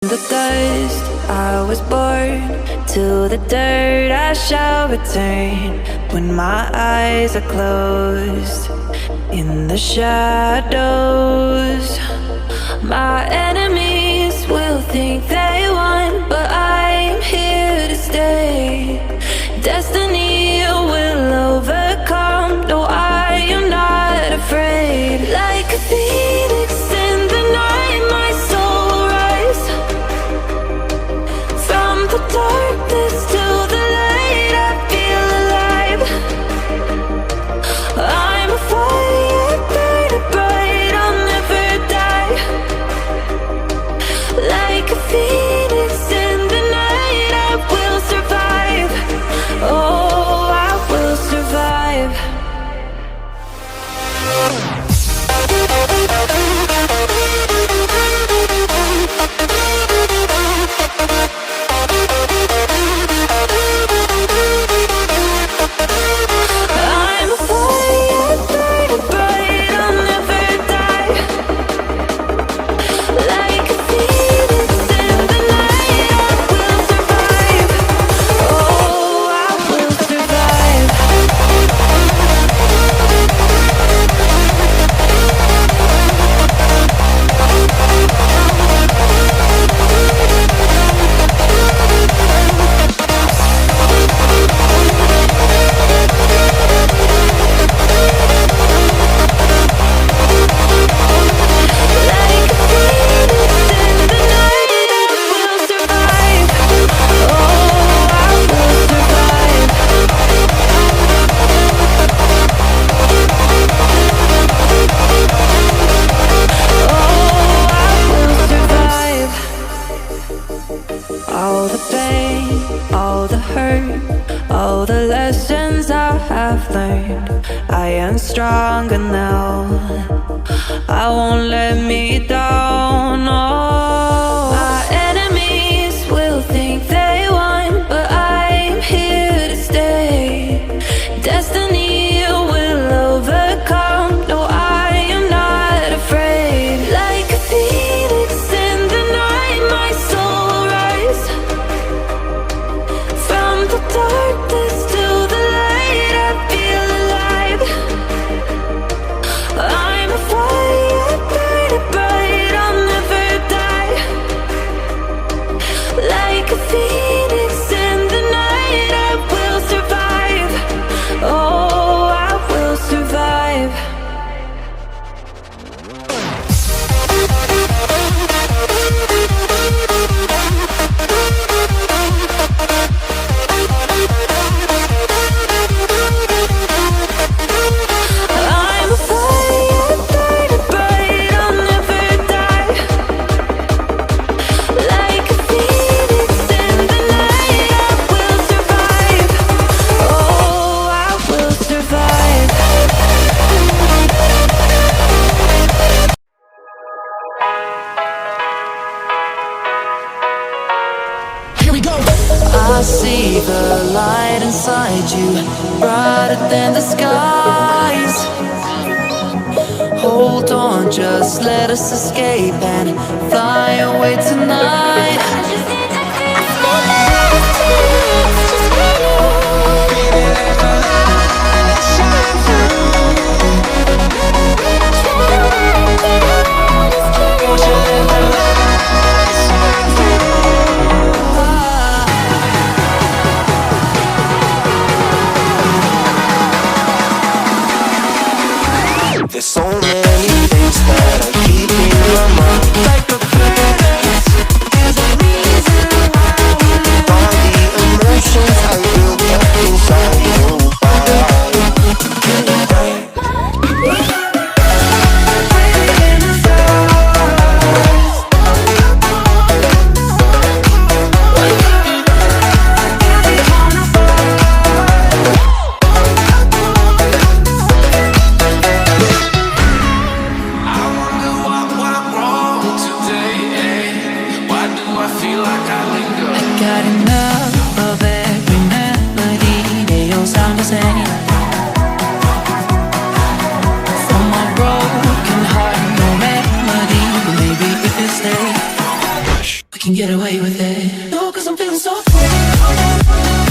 The dust I was born, to the dirt I shall return. When my eyes are closed, in the shadows, my enemies will think they won, but I'm here to stay. Destiny will overcome, no, I am not afraid. Like a phoenix in the night, my soul rise. From the darkness to the light, I feel alive. I'm a fire, burning bright, I'll never die. Like a phoenix in the night, I will survive. Oh, I will survive. I'm a fire, burning bright, I'll never die. Like a phoenix in the night, I will survive. Oh, I will survive. Like a phoenix in the night, I will survive. Oh, I will survive. Oh, I will survive. All the pain, all the hurt, all the lessons I have learned, I am stronger now. I won't let me down. Oh, my enemies will think they won, but I'm here to stay. Destiny will overcome. No, I am not afraid. Like a phoenix in the night, my soul rise. From the darkness to the light, I feel alive. I'm a fire, burning bright, I'll never die. Like a phoenix in the night, I will survive. Oh, I will survive. I'm a fire, burning bright, I'll never die. Like a phoenix in the night, I will survive. Oh, I will survive. Here we go. I see the light inside you, brighter than the skies. Hold on, just let us escape and fly away tonight. There's so many things that I keep in my mind. Like the planets, there's a reason why we live. All the emotions I built up inside you. Got enough of every melody, they all sound the same. From my broken heart, no melody, but maybe if you stay, we can get away with it. No, 'cause I'm feeling so free.